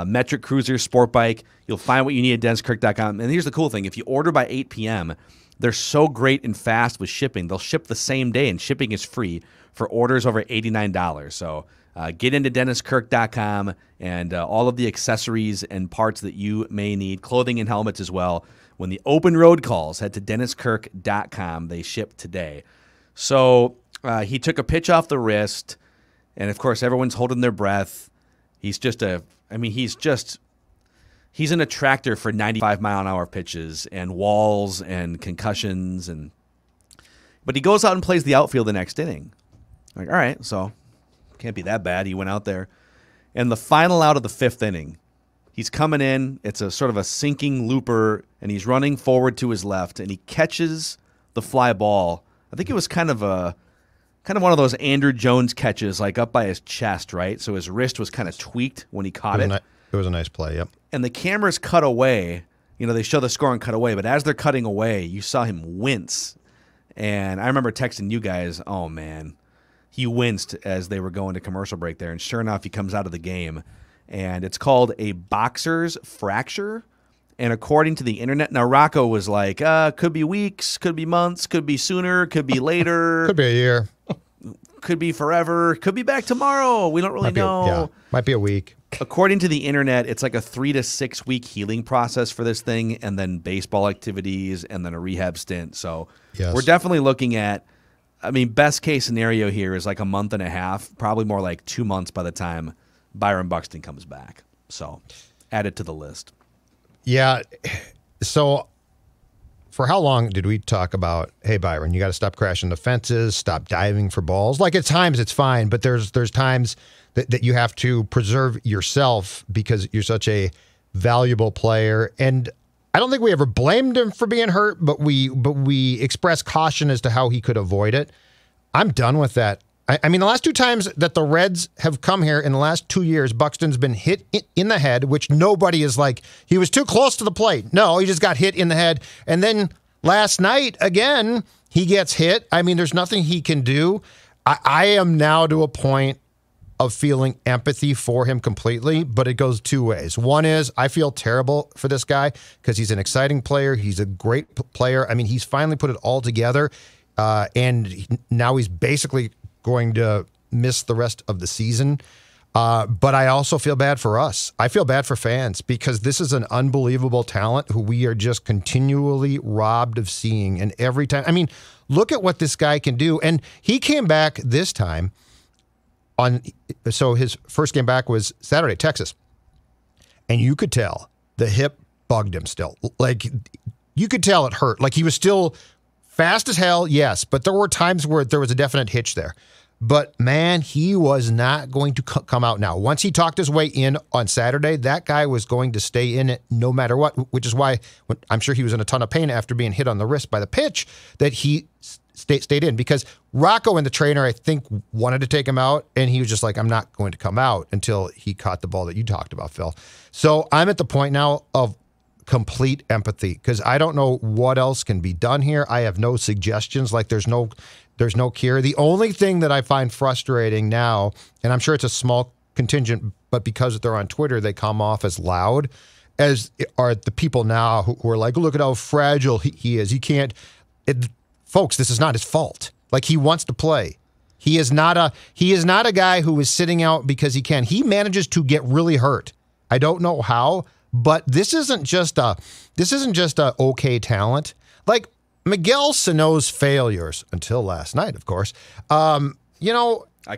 metric cruiser, sport bike, you'll find what you need at DennisKirk.com. And here's the cool thing. If you order by 8 p.m., they're so great and fast with shipping. They'll ship the same day, and shipping is free for orders over $89. So get into DennisKirk.com and all of the accessories and parts that you may need, clothing and helmets as well. When the open road calls, head to DennisKirk.com. They ship today. So he took a pitch off the wrist, and, of course, everyone's holding their breath. He's an attractor for 95-mile-an-hour pitches and walls and concussions. But he goes out and plays the outfield the next inning. Like, all right, so can't be that bad. He went out there. And the final out of the 5th inning, he's coming in. It's a sort of a sinking looper, and he's running forward to his left, and he catches the fly ball. I think it was kind of one of those Andrew Jones catches, like up by his chest, right? So his wrist was kind of tweaked when he caught it. It was a nice play, yep. And the cameras cut away. You know, they show the score and cut away, but as they're cutting away, you saw him wince. And I remember texting you guys, oh, man. He winced as they were going to commercial break there. And sure enough, he comes out of the game. And it's called a boxer's fracture. And according to the internet, now Rocco was like, could be weeks, could be months, could be sooner, could be later. Could be a year. Could be forever. Could be back tomorrow. We don't really know. Might be a week. According to the internet, it's like a 3 to 6 week healing process for this thing, and then baseball activities, and then a rehab stint. So We're definitely looking at, best case scenario here is like a month and a half, probably more like 2 months by the time Byron Buxton comes back. So add it to the list. Yeah. So for how long did we talk about, hey, Byron, you got to stop crashing the fences, stop diving for balls? Like, at times it's fine, but there's times that you have to preserve yourself because you're such a valuable player. And I don't think we ever blamed him for being hurt, but we expressed caution as to how he could avoid it. I'm done with that. The last 2 times that the Reds have come here in the last 2 years, Buxton's been hit in the head, which nobody is like, he was too close to the plate. No, he just got hit in the head. And then last night, again, he gets hit. There's nothing he can do. I am now to a point of feeling empathy for him completely, but it goes 2 ways. One is I feel terrible for this guy because he's an exciting player. He's a great player. He's finally put it all together, and now he's basically going to miss the rest of the season. But I also feel bad for us. I feel bad for fans because this is an unbelievable talent who we are just continually robbed of seeing. And every time, look at what this guy can do. And he came back this time so his first game back was Saturday, Texas. And you could tell the hip bugged him still. Like, you could tell it hurt. Like, he was still fast as hell, yes, but there were times where there was a definite hitch there. But, man, he was not going to come out now. Once he talked his way in on Saturday, that guy was going to stay in it no matter what, which is why I'm sure he was in a ton of pain after being hit on the wrist by the pitch that he stayed in. Because Rocco and the trainer, I think, wanted to take him out, and he was just like, I'm not going to come out until he caught the ball that you talked about, Phil. So I'm at the point now of complete empathy because I don't know what else can be done here. I have no suggestions. Like, there's no cure. The only thing that I find frustrating now, and I'm sure it's a small contingent, but because they're on Twitter, they come off as loud, as are the people now who are like, look at how fragile he is. He can't. Folks, this is not his fault. Like, he wants to play. He is not a guy who is sitting out because he can. He manages to get really hurt. I don't know how, but this isn't just a okay talent. Like Miguel Sano's failures until last night, of course. I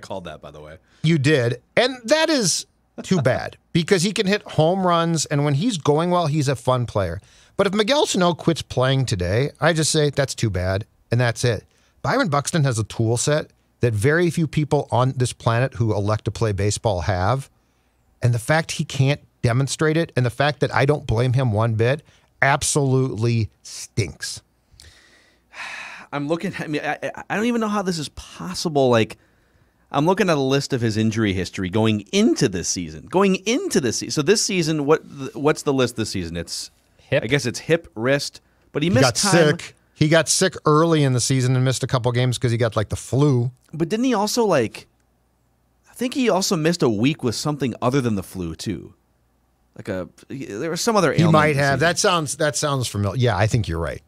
called that, by the way. You did, and that is too bad because he can hit home runs, and when he's going well, he's a fun player. But if Miguel Sano quits playing today, I just say that's too bad, and that's it. Byron Buxton has a tool set that very few people on this planet who elect to play baseball have, and the fact he can't demonstrate it, and the fact that I don't blame him one bit, absolutely stinks. I'm looking. I mean, I don't even know how this is possible. Like, I'm looking at a list of his injury history going into this season. So this season, what's the list this season? It's hip. I guess it's hip, wrist. But he missed time. Sick. He got sick early in the season and missed a couple games because he got like the flu. But didn't he also I think he also missed a week with something other than the flu too. There was some other ailment. He might have. That sounds familiar. Yeah, I think you're right.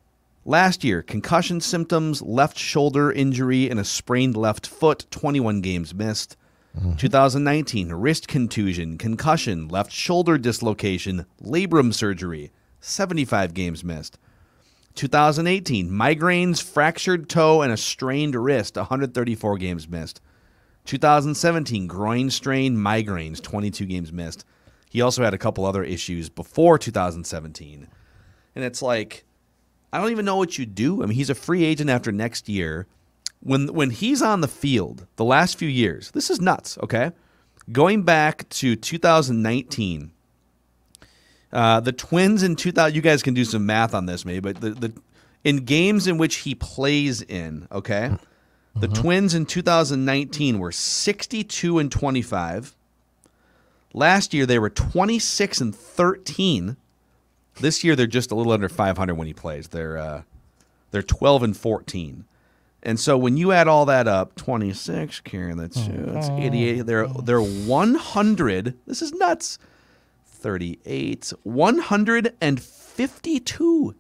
Last year, concussion symptoms, left shoulder injury, and a sprained left foot, 21 games missed. 2019, wrist contusion, concussion, left shoulder dislocation, labrum surgery, 75 games missed. 2018, migraines, fractured toe, and a strained wrist, 134 games missed. 2017, groin strain, migraines, 22 games missed. He also had a couple other issues before 2017. And it's like, I don't even know what you do. I mean, he's a free agent after next year. When he's on the field, the last few years, this is nuts, okay? Going back to 2019, the Twins in 2000, you guys can do some math on this maybe, but in games in which he plays in, okay? The Twins in 2019 were 62-25. Last year they were 26-13. This year they're just a little under 500 when he plays. They're 12-14. And so when you add all that up, 26, Karen, that's 88. They're 100. This is nuts. 38, 152.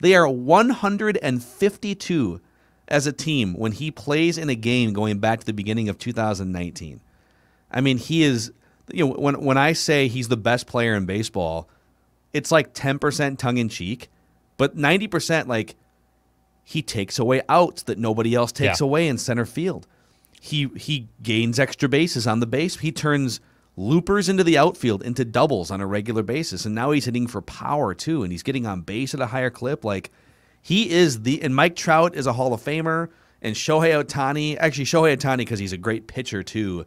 They are 152 as a team when he plays in a game going back to the beginning of 2019. I mean, he is, when I say he's the best player in baseball, it's like 10% tongue-in-cheek, but 90% he takes away outs that nobody else takes away in center field. He gains extra bases on the base. He turns loopers into the outfield into doubles on a regular basis, and now he's hitting for power too, and he's getting on base at a higher clip. He is and Mike Trout is a Hall of Famer, and Shohei Ohtani, because he's a great pitcher too,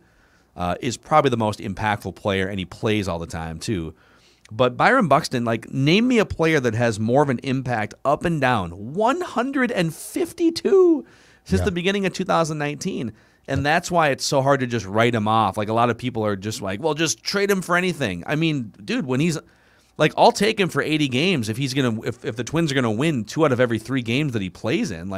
is probably the most impactful player, and he plays all the time too. But Byron Buxton, name me a player that has more of an impact up and down. 152 since the beginning of 2019. And that's why it's so hard to just write him off. A lot of people are just well, just trade him for anything. I mean, dude, when he's I'll take him for 80 games if the Twins are gonna win 2 out of every 3 games that he plays in.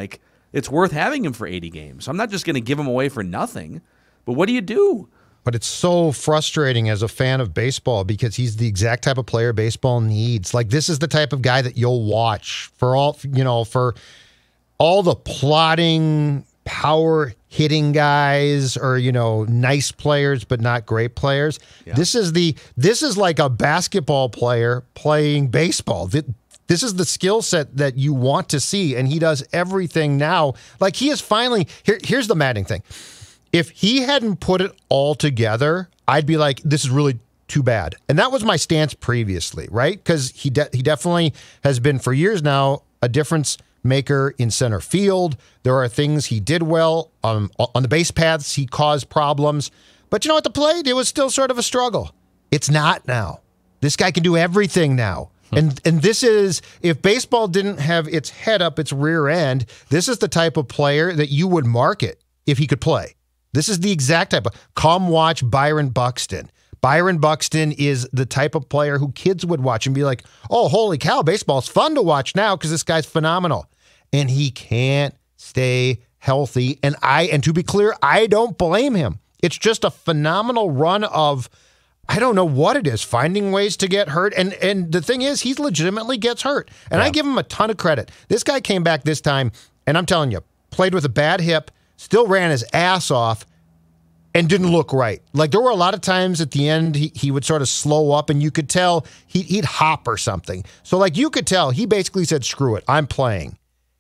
It's worth having him for 80 games. So I'm not just gonna give him away for nothing. But what do you do? But it's so frustrating as a fan of baseball because he's the exact type of player baseball needs. This is the type of guy that you'll watch for all the plotting, power hitting guys or, nice players but not great players. Yeah. This is like a basketball player playing baseball. This is the skill set that you want to see, and he does everything now. He is finally here's the maddening thing. If he hadn't put it all together, I'd be like, this is really too bad. And that was my stance previously, right? Because he definitely has been for years now a difference maker in center field. There are things he did well on the base paths. He caused problems. But at the plate, it was still sort of a struggle. It's not now. This guy can do everything now. And this is, if baseball didn't have its head up its rear end, this is the type of player that you would market if he could play. This is the exact type of, come watch Byron Buxton. Byron Buxton is the type of player who kids would watch and be like, oh, holy cow, baseball's fun to watch now because this guy's phenomenal. And he can't stay healthy. And to be clear, I don't blame him. It's just a phenomenal run of, I don't know what it is, finding ways to get hurt. And the thing is, he legitimately gets hurt. And I give him a ton of credit. This guy came back this time, and I'm telling you, played with a bad hip, still ran his ass off and didn't look right. Like, there were a lot of times at the end he would sort of slow up, and you could tell he'd hop or something. So, like, you could tell he basically said, screw it, I'm playing.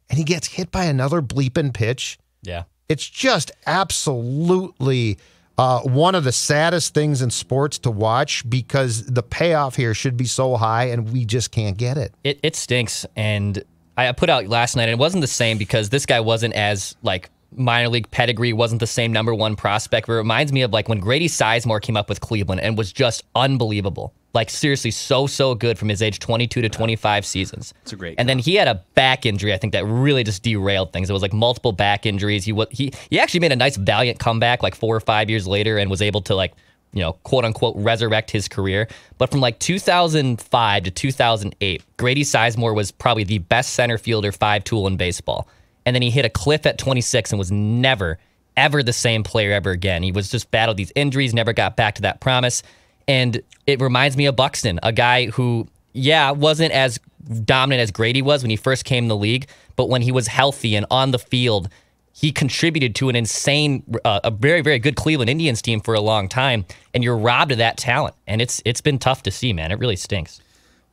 And he gets hit by another bleeping pitch. Yeah. It's just absolutely one of the saddest things in sports to watch, because the payoff here should be so high, and we just can't get it. It stinks. And I put out last night, and it wasn't the same because this guy wasn't as, like, minor league pedigree, wasn't the same number one prospect. But it reminds me of, like, when Grady Sizemore came up with Cleveland and was just unbelievable. Like, seriously, so good from his age 22 to 25 seasons. It's a great And then he had a back injury, I think, that really just derailed things. It was like multiple back injuries. He actually made a nice valiant comeback like 4 or 5 years later and was able to, like, you know, quote unquote resurrect his career. But from like 2005 to 2008, Grady Sizemore was probably the best center fielder 5-tool in baseball. And then he hit a cliff at 26 and was never, ever the same player ever again. He was just battled these injuries, never got back to that promise. And it reminds me of Buxton, a guy who, wasn't as dominant as Grady was when he first came in the league, but when he was healthy and on the field, he contributed to an insane, a very, very good Cleveland Indians team for a long time, and you're robbed of that talent. And it's been tough to see, man. It really stinks.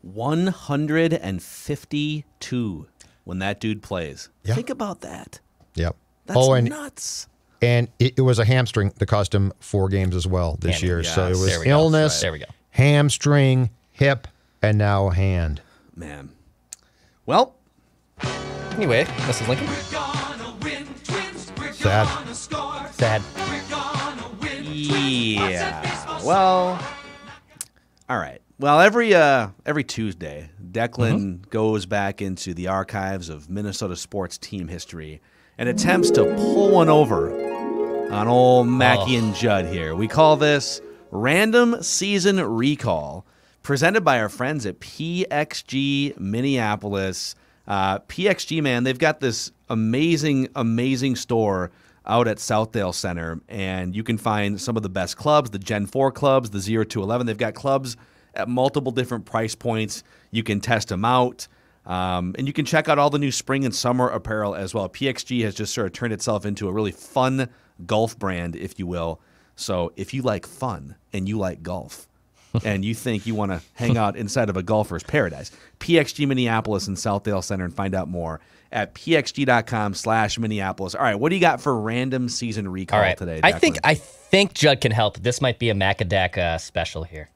152 when that dude plays. Yeah. Think about that. Yep. That's nuts. And it was a hamstring that cost him 4 games as well this year. Yes. So it was There we go. illness, There we go. hamstring, hip, and now hand. Man. Well, Anyway, Mrs. Lincoln. Sad. Sad. yeah. Well, all right. Well, every Tuesday, Declan goes back into the archives of Minnesota sports team history and attempts to pull one over on old Mackie and Judd here. We call this Random Season Recall, presented by our friends at PXG Minneapolis. PXG, man, they've got this amazing store out at Southdale Center, and you can find some of the best clubs, the Gen 4 clubs, the 0 to 11. They've got clubs at multiple different price points. You can test them out. And you can check out all the new spring and summer apparel as well. PXG has just sort of turned itself into a really fun golf brand, if you will. So if you like fun and you like golf and you think you want to hang out inside of a golfer's paradise, PXG Minneapolis and Southdale Center, and find out more at pxg.com/Minneapolis. All right, what do you got for Random Season Recall today, Declan? I think Judd can help. This might be a Macadac special here.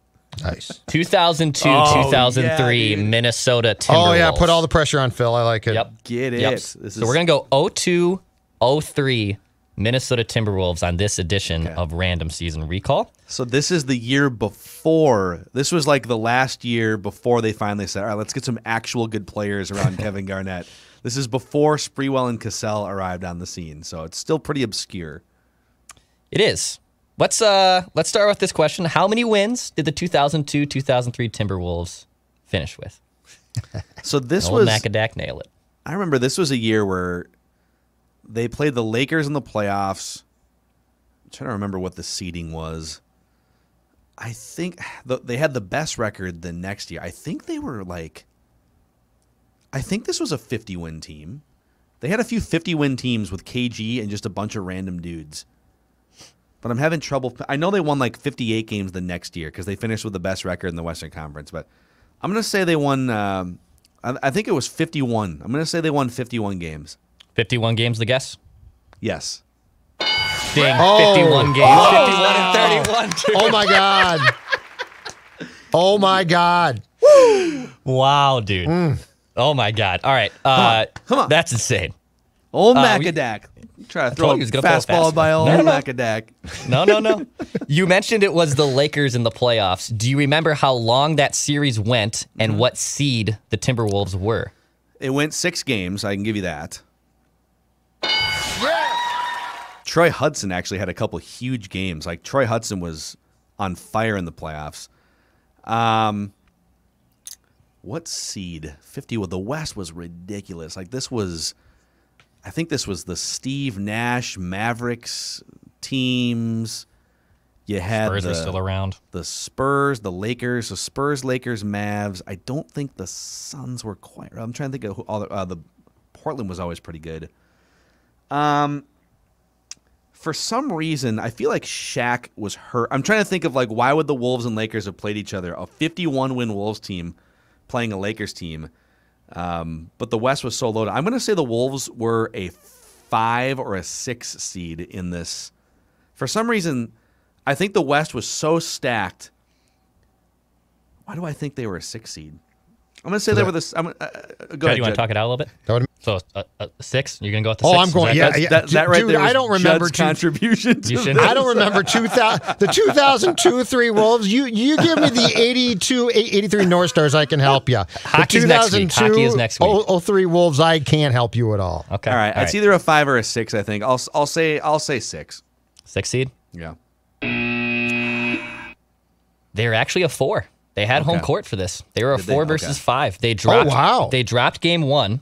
Nice. 2002, 2003 Minnesota Timberwolves. Oh, yeah, put all the pressure on Phil. I like it. Yep. Get it. Yep. So we're going to go 02, 03 Minnesota Timberwolves on this edition of Random Season Recall. So this is the year before. This was like the last year before they finally said, all right, let's get some actual good players around Kevin Garnett. This is before Sprewell and Cassell arrived on the scene, so it's still pretty obscure. It is. Let's start with this question. How many wins did the 2002-2003 Timberwolves finish with? So this Old was Macadac nail it. I remember this was a year where they played the Lakers in the playoffs. I'm trying to remember what the seeding was. I think they had the best record the next year. I think they were like, I think this was a 50-win team. They had a few 50-win teams with KG and just a bunch of random dudes. But I'm having trouble. I know they won like 58 games the next year because they finished with the best record in the Western Conference. But I'm going to say they won, I think it was 51. I'm going to say they won 51 games. 51 games, the guess? Yes. Ding, 51 games. 51 and 31. Dude. Oh, my God. Oh, my God. Wow, dude. Oh, my God. All right. Come on. That's insane. Old Macadac. Try to throw a fastball by old Macadac. No. You mentioned it was the Lakers in the playoffs. Do you remember how long that series went and what seed the Timberwolves were? It went 6 games. I can give you that. Troy Hudson actually had a couple huge games. Like, Troy Hudson was on fire in the playoffs. What seed? 50. Well, the West was ridiculous. Like, this was, I think this was the Steve Nash Mavericks teams. You had Spurs were still around. The Spurs, the Lakers, the Spurs, Lakers, Mavs. I don't think the Suns were quite. I'm trying to think of who all the Portland was always pretty good. for some reason, I feel like Shaq was hurt. I'm trying to think of like why would the Wolves and Lakers have played each other? A 51-win Wolves team playing a Lakers team, but the West was so loaded. I'm going to say the Wolves were a 5 or a 6 seed in this. For some reason, I think the West was so stacked. Why do I think they were a 6 seed? I'm going to say they were this. Go ahead. You want to talk it out a little bit? So 6. You're going to go with the 6. Oh, I'm going. Yeah. That right Dude, there. I don't remember contribution. I don't remember the 2002-03 Wolves. You give me the 82-83 North Stars. I can help you. Hockey's next week. Hockey is next week. 03 Wolves. I can't help you at all. Okay. All right. It's either a 5 or a 6. I think. I'll say 6. 6 seed. Yeah. They're actually a 4. They had home court for this. They were a 4 versus 5. They dropped. Oh, wow. They dropped game 1,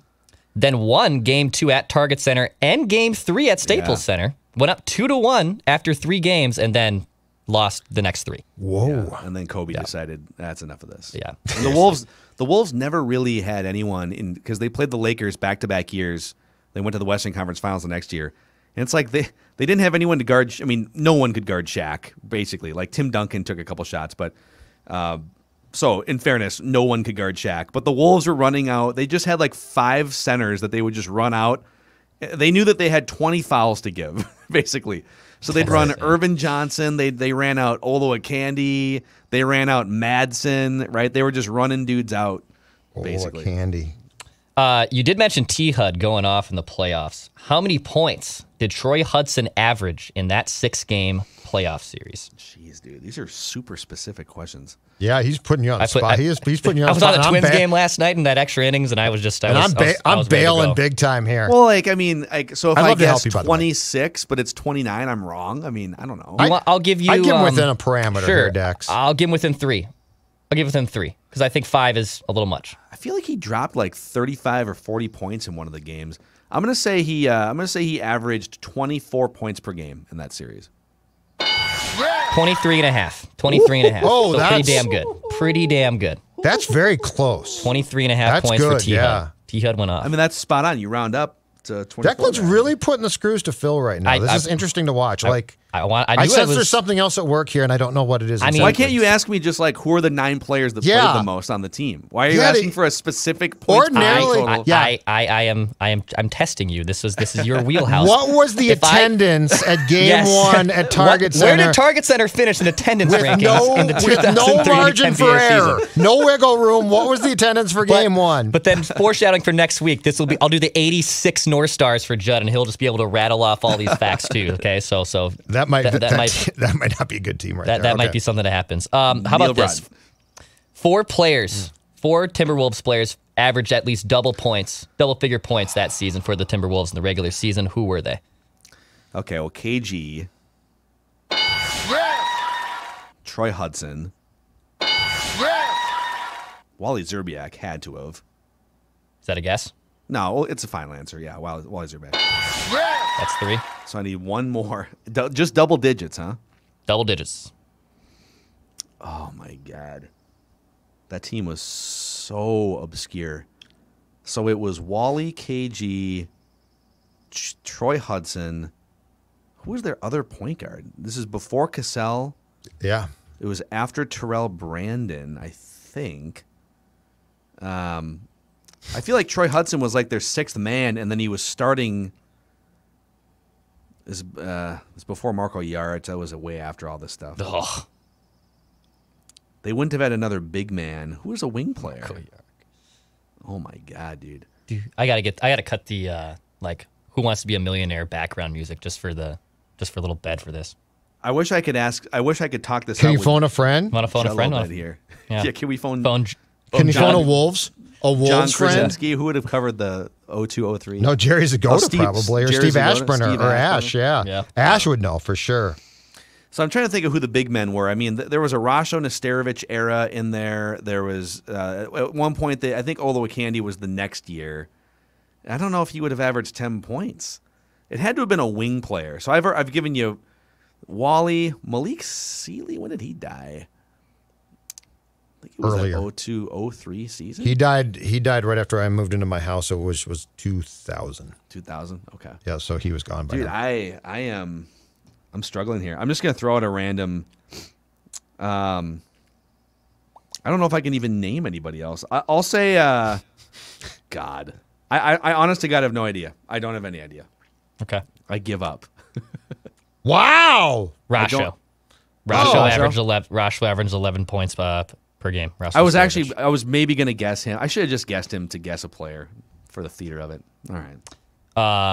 then won game 2 at Target Center and game 3 at Staples Center. Went up 2-1 after 3 games, and then lost the next 3. Whoa! Yeah. And then Kobe decided that's enough of this. Yeah. And the Wolves never really had anyone in because they played the Lakers back-to-back years. They went to the Western Conference Finals the next year. And it's like they didn't have anyone to guard. I mean, no one could guard Shaq, basically. Like Tim Duncan took a couple shots, but so in fairness, no one could guard Shaq. But the Wolves were running out. They just had like 5 centers that they would just run out. They knew that they had 20 fouls to give, basically. So they'd run Irvin Johnson. They ran out Olowokandi. They ran out Madsen, right? They were just running dudes out, basically. Olowokandi. You did mention T-Hud going off in the playoffs. How many points did Troy Hudson average in that 6-game playoff series? Jeez, dude. These are super specific questions. Yeah, he's putting you on the spot. He's putting you on the I spot. was on the Twins game last night in that extra innings, and I was just. I'm bailing big time here. Well, like, I mean, so if I guess you, 26, but it's 29, I'm wrong. I mean, I don't know. I'll give you. I give him within a parameter here, Dex. I'll give him within 3. I'll give within 3 because I think 5 is a little much. I feel like he dropped like 35 or 40 points in one of the games. I'm gonna say he averaged 24 points per game in that series. 23 and a half. 23 and a half. Oh, so that's pretty damn good. Pretty damn good. That's very close. 23 and a half points for T-Hud. Yeah. T-Hud went off. I mean, that's spot on. You round up to 24. Declan's really putting the screws to Phil right now. This is interesting to watch. I sense there's something else at work here, and I don't know what it is. I mean, why can't you ask me just like who are the 9 players that played the most on the team? Why are you asking for a specific point? Ordinarily, I'm testing you. This is your wheelhouse. What was the attendance at Game 1 at Target Center? Where did Target Center finish in attendance rankings in the 2003 with no margin NBA for error, season? no wiggle room? What was the attendance for Game 1? But then foreshadowing for next week, I'll do the 86 North Stars for Judd, and he'll just be able to rattle off all these facts too. Okay, so that might not be a good team right there. That might be something that happens. How about this? 4 Timberwolves players averaged at least double-figure points that season for the Timberwolves in the regular season. Who were they? Okay, well, KG. Troy Hudson. Wally Zerbiak had to have. Is that a guess? No, well, it's a final answer. Yeah, Wally Zerbiak. That's 3. So I need one more. Just double digits, huh? Double digits. Oh, my God. That team was so obscure. So it was Wally, KG, Troy Hudson. Who was their other point guard? This is before Cassell. Yeah. It was after Terrell Brandon, I think. I feel like Troy Hudson was like their 6th man, and then he was starting. This before Marco Jaric. That was way after all this stuff. Ugh. They wouldn't have had another big man. Who was a wing player? Oh my God, dude! I gotta cut the Who Wants to Be a Millionaire background music just for a little bed for this. I wish I could talk this. Can you phone a friend? Want to phone a friend? Here. Yeah. Can we phone? Can you phone a Wolves? A Wolves John friend? Krasinski, who would have covered the 02-03? No, Jerry Zagota probably, or Jerry Steve Zagota, Ashburn, or Ash. Yeah, Ash would know for sure. So I'm trying to think of who the big men were. I mean, there was a Rasho Nesterovic era in there. There was at one point I think Olowokandi was the next year. I don't know if he would have averaged 10 points. It had to have been a wing player. So I've given you Wally, Malik Sealy. When did he die? I think it was earlier. That 02-03 season. He died right after I moved into my house. So it was 2000. 2000. Okay. Yeah, so he was gone by Dude, now. I am. I'm struggling here. I'm just going to throw out a random. I don't know if I can even name anybody else. I'll say, God. I honest to God have no idea. I don't have any idea. Okay. I give up. Wow. Rasho. Rasho averaged 11 points per game. I was maybe going to guess him. I should have just guessed him to guess a player for the theater of it. All right.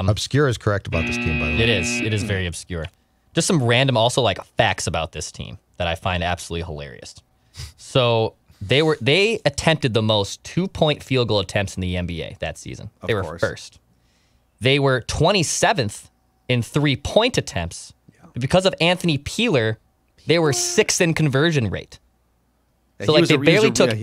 Obscure is correct about this team, by the way. It is. It is very obscure. Just some random, also like facts about this team that I find absolutely hilarious. So they attempted the most 2-point field goal attempts in the NBA that season. They were first. They were 27th in 3-point attempts. Yeah. But because of Anthony Peeler, they were 6th in conversion rate. Yeah, so they barely took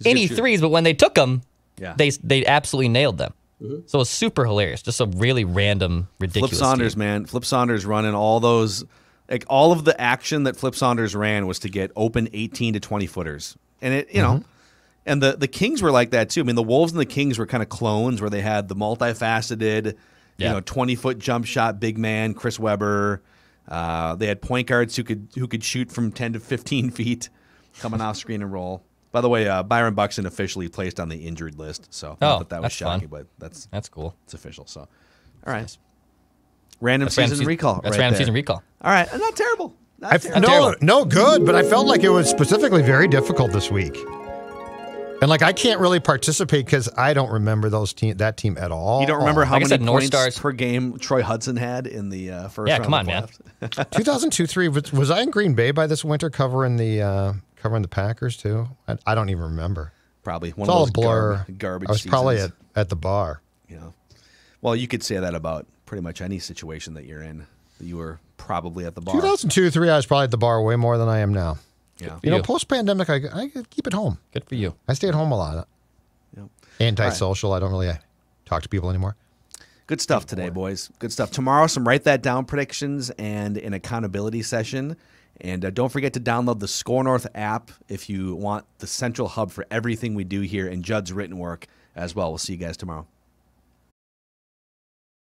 any threes, but when they took them, they absolutely nailed them. Mm-hmm. So it was super hilarious. Just a really random, ridiculous Flip Saunders, team. man. Flip Saunders running all those, like all of the action that Flip Saunders ran was to get open 18 to 20 footers. And it, you know, and the Kings were like that too. I mean, the Wolves and the Kings were kind of clones where they had the multifaceted, 20-foot jump shot big man, Chris Webber. They had point guards who could shoot from 10 to 15 feet coming off screen and roll. By the way, Byron Buxton officially placed on the injured list, so not that was shocking, fun. But that's cool. It's official. So, all right, random season recall. That's right random there. season recall. All right, not terrible. No, good. But I felt like it was specifically very difficult this week, and like I can't really participate because I don't remember that team at all. You don't remember how many North points Stars per game Troy Hudson had in the first round? Yeah, come on, man. 2002-03 was I in Green Bay by this winter covering the Packers too? I don't even remember. Probably one it's of all those a blur. Garbage I was seasons. probably at the bar. Yeah. Well, you could say that about pretty much any situation that you're in. That you were probably at the bar. 2002-03, I was probably at the bar way more than I am now. Yeah. You know, post-pandemic, I keep it home. Good for you. I stay at home a lot. Yep. Antisocial. Right. I don't really talk to people anymore. Good stuff today, boys. Good stuff. Tomorrow, some write that down predictions and an accountability session. And don't forget to download the SKOR North app if you want the central hub for everything we do here and Judd's written work as well. We'll see you guys tomorrow.